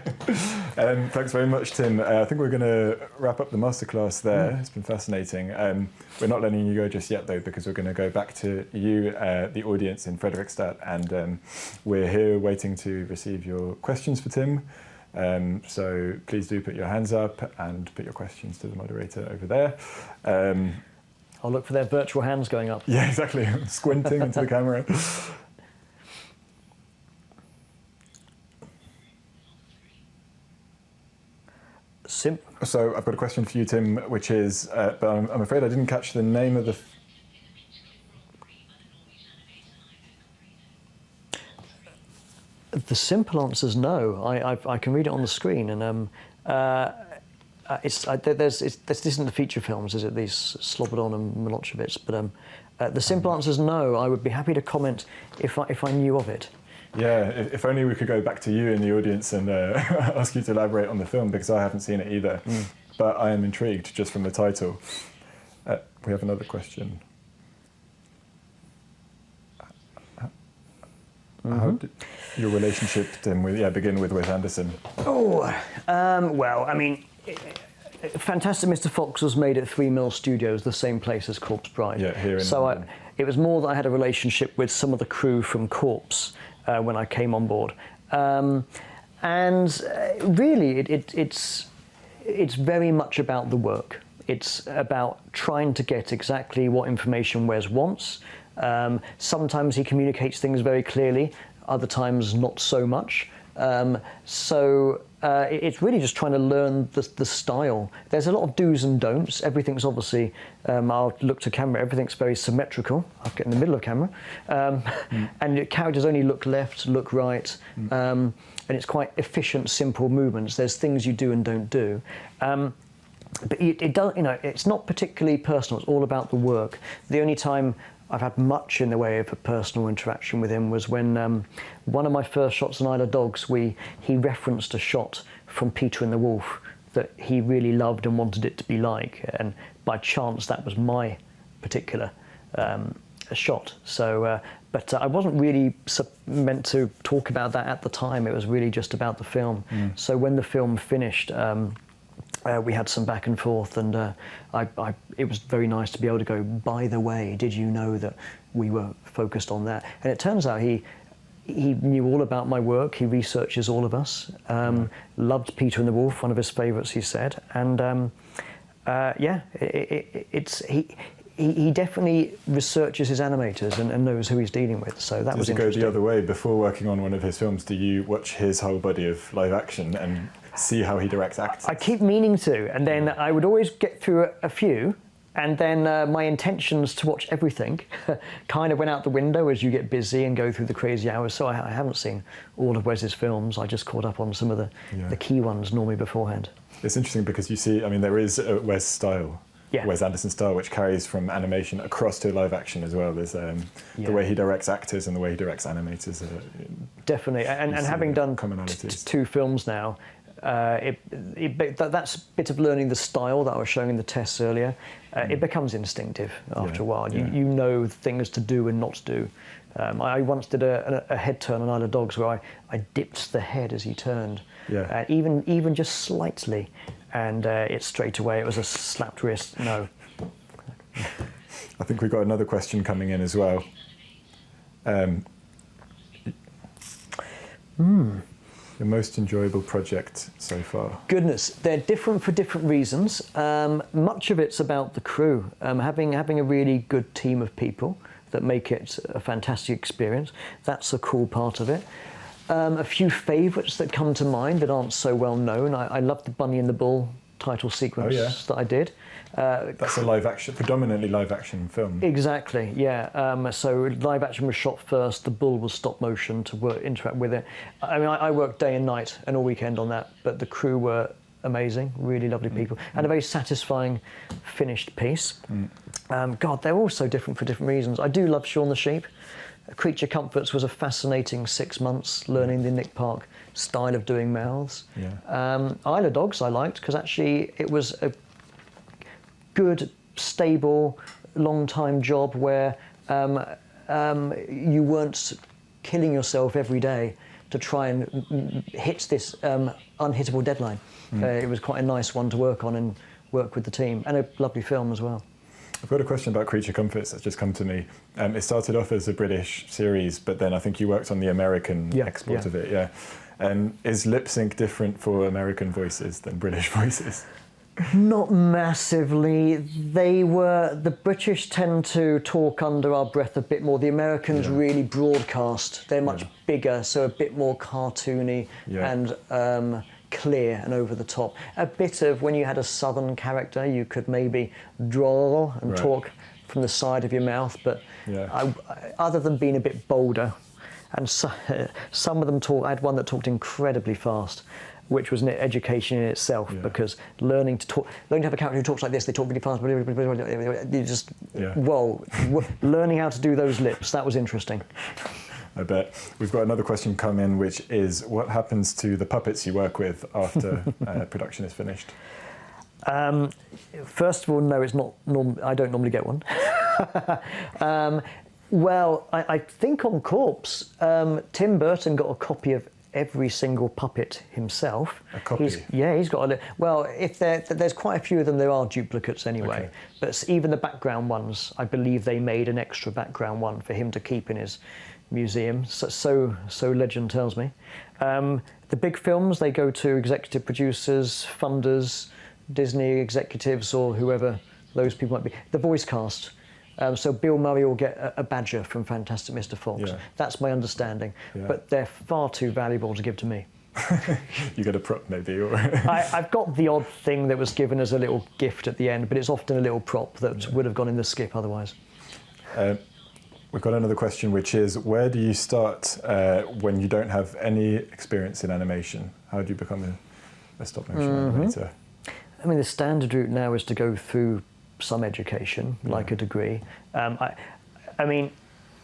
Thanks very much, Tim. I think we're going to wrap up the masterclass there. It's been fascinating. We're not letting you go just yet, though, because we're going to go back to you, the audience in Fredrikstad, and we're here waiting to receive your questions for Tim. So please do put your hands up and put your questions to the moderator over there. I'll look for their virtual hands going up. Yeah, exactly. Squinting into the camera. So I've got a question for you, Tim, which is, but I'm afraid I didn't catch the name of the... The simple answer is no. I can read it on the screen, and this isn't the feature films, is it? These Slobodon and Milosevic, but the simple answer is no. I would be happy to comment if I knew of it. Yeah, if only we could go back to you in the audience and ask you to elaborate on the film, because I haven't seen it either. But I am intrigued just from the title. We have another question. How did your relationship, Tim, begin with Wes Anderson? Well, I mean, Fantastic Mr. Fox was made at 3 Mill Studios, the same place as Corpse Bride. Yeah, here in So London. it was more that I had a relationship with some of the crew from Corpse when I came on board. And really, it's very much about the work. It's about trying to get exactly what information Wes wants. Sometimes he communicates things very clearly, other times not so much. It's really just trying to learn the style. There's a lot of do's and don'ts. Everything's obviously, I'll look to camera, everything's very symmetrical. I'll get in the middle of camera. And the characters only look left, look right. And it's quite efficient, simple movements. There's things you do and don't do. But it does, it's not particularly personal. It's all about the work. The only time I've had much in the way of a personal interaction with him was when one of my first shots on Isle of Dogs, he referenced a shot from Peter and the Wolf that he really loved and wanted it to be like, and by chance that was my particular shot. So, but I wasn't really meant to talk about that at the time. It was really just about the film. So when the film finished, we had some back and forth, and it was very nice to be able to go, by the way, did you know that we were focused on that? And it turns out he knew all about my work. He researches all of us. Loved Peter and the Wolf, one of his favourites, he said. And he definitely researches his animators and knows who he's dealing with. So that was interesting. Does it go the other way? Before working on one of his films, do you watch his whole body of live action and see how he directs actors? I keep meaning to, and then I would always get through a few, and then my intentions to watch everything kind of went out the window as you get busy and go through the crazy hours. So I haven't seen all of Wes's films. I just caught up on some of the key ones normally beforehand. It's interesting because you see, I mean, there is a Wes style. Yeah. Wes Anderson style, which carries from animation across to live action as well. There's the way he directs actors and the way he directs animators. Definitely, and having done 2 films now, that's a bit of learning the style that I was showing in the tests earlier. It becomes instinctive after a while. You know things to do and not to do. I once did a head turn on Isle of Dogs where I dipped the head as he turned, even just slightly, and it straight away it was a slapped wrist. No. I think we've got another question coming in as well. Your most enjoyable project so far? Goodness, they're different for different reasons. Much of it's about the crew, having a really good team of people that make it a fantastic experience. That's a cool part of it. A few favourites that come to mind that aren't so well known. I love the Bunny and the Bull title sequence that I did. That's a live action, predominantly live action film. Exactly, yeah. So live action was shot first, the bull was stop motion to interact with it. I mean, I worked day and night and all weekend on that, but the crew were amazing, really lovely people, and a very satisfying finished piece. God, they're all so different for different reasons. I do love Shaun the Sheep. Creature Comforts was a fascinating 6 months learning the Nick Park style of doing mouths. Isle of Dogs I liked because actually it was a good, stable, long-time job where you weren't killing yourself every day to try and hit this unhittable deadline. It was quite a nice one to work on and work with the team, and a lovely film as well. I've got a question about Creature Comforts that's just come to me. It started off as a British series, but then I think you worked on the American export of it, Is lip sync different for American voices than British voices? Not massively. The British tend to talk under our breath a bit more. The Americans really broadcast. They're much bigger, so a bit more cartoony and clear and over the top. A bit of when you had a southern character, you could maybe drawl and talk from the side of your mouth, but other than being a bit bolder, and some of them talk. I had one that talked incredibly fast, which was an education in itself, because learning to have a character who talks like this, they talk really fast, you just, whoa, learning how to do those lips, that was interesting. I bet. We've got another question come in, which is, what happens to the puppets you work with after production is finished? First of all, no, it's not. I don't normally get one. Well, I think on Corpse, Tim Burton got a copy of every single puppet himself. A copy? He's got a... Well, if there's quite a few of them, there are duplicates anyway. Okay. But even the background ones, I believe they made an extra background one for him to keep in his museum. So legend tells me. The big films, they go to executive producers, funders, Disney executives, or whoever those people might be. The voice cast. So Bill Murray will get a badger from Fantastic Mr. Fox. Yeah. That's my understanding. Yeah. But they're far too valuable to give to me. You get a prop maybe? Or I've got the odd thing that was given as a little gift at the end, but it's often a little prop that would have gone in the skip otherwise. We've got another question, which is, where do you start when you don't have any experience in animation? How do you become a stop-motion animator? I mean, the standard route now is to go through some education, like a degree. I mean,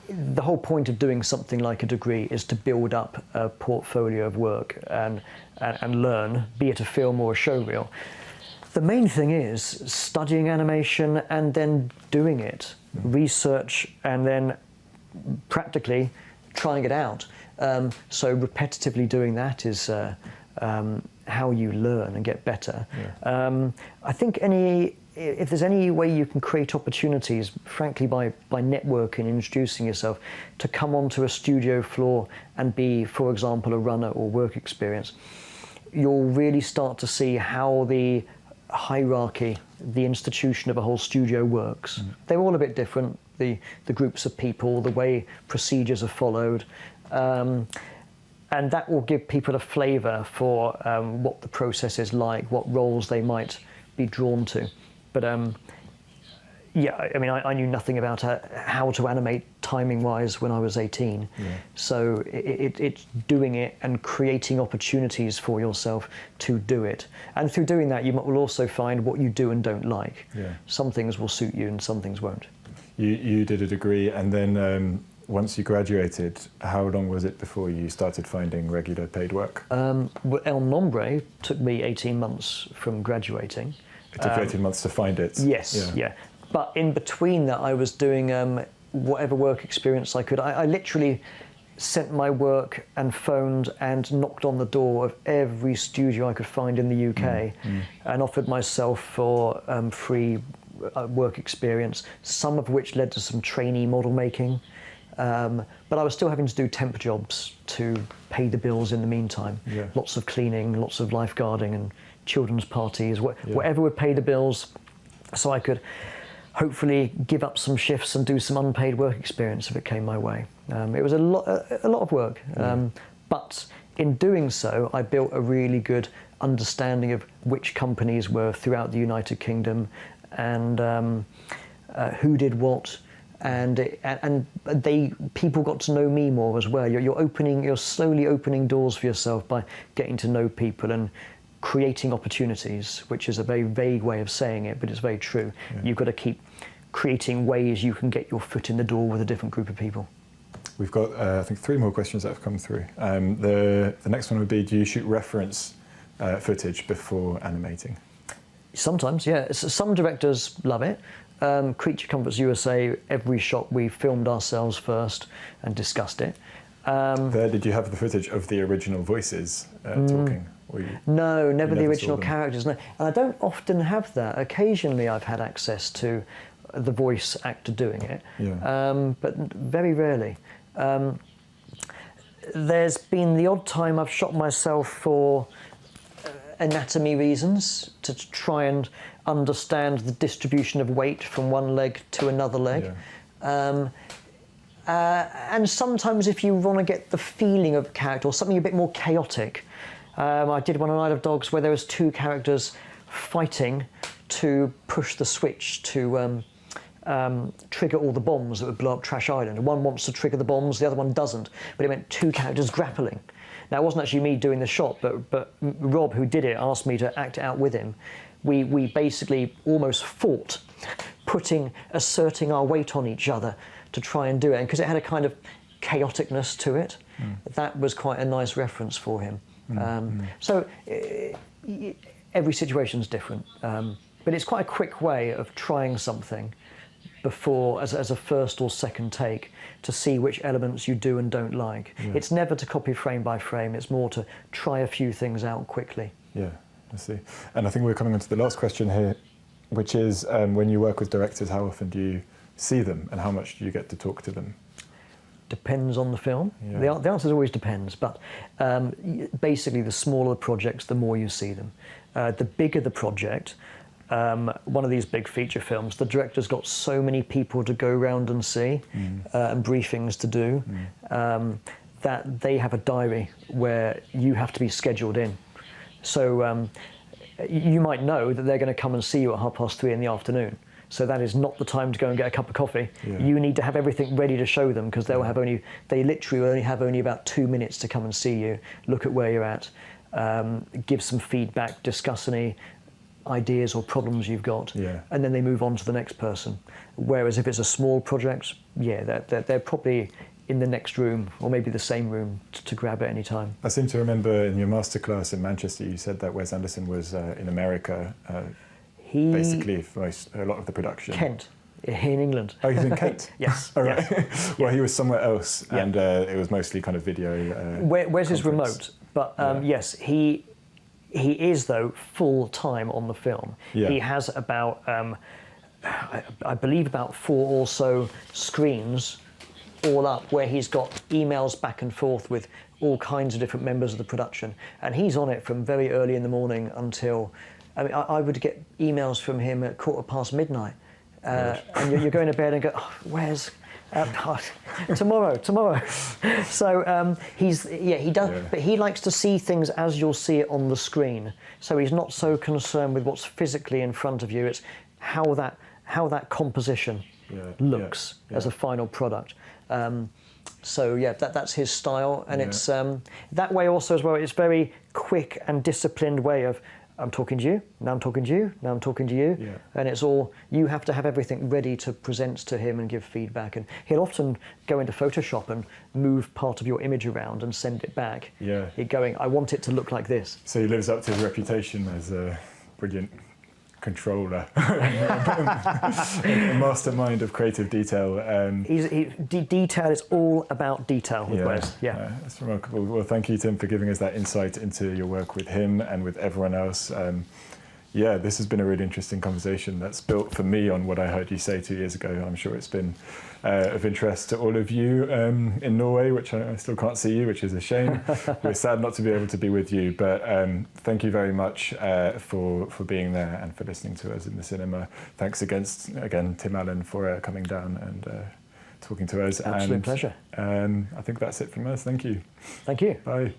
the whole point of doing something like a degree is to build up a portfolio of work and learn, be it a film or a show reel. The main thing is studying animation and then doing it, research, and then practically trying it out. So repetitively doing that is how you learn and get better. I think if there's any way you can create opportunities, frankly, by networking, introducing yourself, to come onto a studio floor and be, for example, a runner or work experience, you'll really start to see how the hierarchy, the institution of a whole studio works. They're all a bit different, the groups of people, the way procedures are followed, and that will give people a flavour for what the process is like, what roles they might be drawn to. But yeah, I mean, I knew nothing about how to animate timing-wise when I was 18. So it's doing it and creating opportunities for yourself to do it. And through doing that, you will also find what you do and don't like. Some things will suit you and some things won't. You did a degree, and then once you graduated, how long was it before you started finding regular paid work? El Nombre took me 18 months from graduating. It took 18 months to find it? Yes, yeah. But in between that, I was doing whatever work experience I could. I literally sent my work and phoned and knocked on the door of every studio I could find in the UK and offered myself for free work experience, some of which led to some trainee model making. But I was still having to do temp jobs to pay the bills in the meantime. Lots of cleaning, lots of lifeguarding and children's parties, whatever would pay the bills, so I could hopefully give up some shifts and do some unpaid work experience if it came my way. It was a lot of work, but in doing so, I built a really good understanding of which companies were throughout the United Kingdom and who did what. And people got to know me more as well. You're slowly opening doors for yourself by getting to know people and creating opportunities, which is a very vague way of saying it, but it's very true. You've got to keep creating ways you can get your foot in the door with a different group of people. We've got, I think, 3 more questions that have come through. The next one would be, do you shoot reference footage before animating? Sometimes, yeah. Some directors love it. Creature Comforts USA, every shot we filmed ourselves first and discussed it. Did you have the footage of the original voices talking? No, never the original characters. No. And I don't often have that. Occasionally I've had access to the voice actor doing it, but very rarely. there's been the odd time I've shot myself for anatomy reasons, to try and understand the distribution of weight from one leg to another leg. Yeah. And sometimes if you want to get the feeling of a character or something a bit more chaotic. I did one on Isle of Dogs where there was two characters fighting to push the switch to trigger all the bombs that would blow up Trash Island. One wants to trigger the bombs, the other one doesn't, but it meant two characters grappling. Now, it wasn't actually me doing the shot, but Rob, who did it, asked me to act it out with him. We basically almost fought, asserting our weight on each other to try and do it, because it had a kind of chaoticness to it. That was quite a nice reference for him. So every situation's different, but it's quite a quick way of trying something before, as a first or second take, to see which elements you do and don't like. Yeah. It's never to copy frame by frame, it's more to try a few things out quickly. Yeah, I see. And I think we're coming on to the last question here, which is when you work with directors, how often do you see them and how much do you get to talk to them? Depends on the film. Yeah. The answer is always depends, but basically the smaller the projects, the more you see them. The bigger the project, one of these big feature films, the director's got so many people to go around and see and briefings to do that they have a diary where you have to be scheduled in. So you might know that they're going to come and see you at 3:30 in the afternoon. So that is not the time to go and get a cup of coffee. Yeah. You need to have everything ready to show them, because they literally only have about 2 minutes to come and see you, look at where you're at, give some feedback, discuss any ideas or problems you've got, and then they move on to the next person. Whereas if it's a small project, they're probably in the next room or maybe the same room to grab at any time. I seem to remember in your masterclass in Manchester you said that Wes Anderson was in America basically for a lot of the production. Kent, in England. Oh, he's in Kent? Yes. All right. Yes. Well, he was somewhere else, and it was mostly kind of video. Where's his remote? But yes, he is, though, full-time on the film. Yeah. He has about, I believe about 4 or so screens all up where he's got emails back and forth with all kinds of different members of the production. And he's on it from very early in the morning until, I would get emails from him at midnight. And you're going to bed and go, oh, where's... tomorrow. So he does, but he likes to see things as you'll see it on the screen. So he's not so concerned with what's physically in front of you. It's how that composition looks as a final product. So that's his style, and it's that way also as well. It's very quick and disciplined way of, I'm talking to you, now I'm talking to you, now I'm talking to you. And it's all, you have to have everything ready to present to him and give feedback. And he'll often go into Photoshop and move part of your image around and send it back. He's going, I want it to look like this. So he lives up to his reputation as a brilliant controller, a mastermind of creative detail. Detail is all about detail with Wes. That's remarkable. Well, thank you, Tim, for giving us that insight into your work with him and with everyone else. This has been a really interesting conversation that's built for me on what I heard you say 2 years ago. I'm sure it's been of interest to all of you in Norway, which I still can't see you, which is a shame. We're sad not to be able to be with you, but thank you very much for being there and for listening to us in the cinema. Thanks again, Tim Allen, for coming down and talking to us. Absolute pleasure. I think that's it from us. Thank you. Thank you. Bye.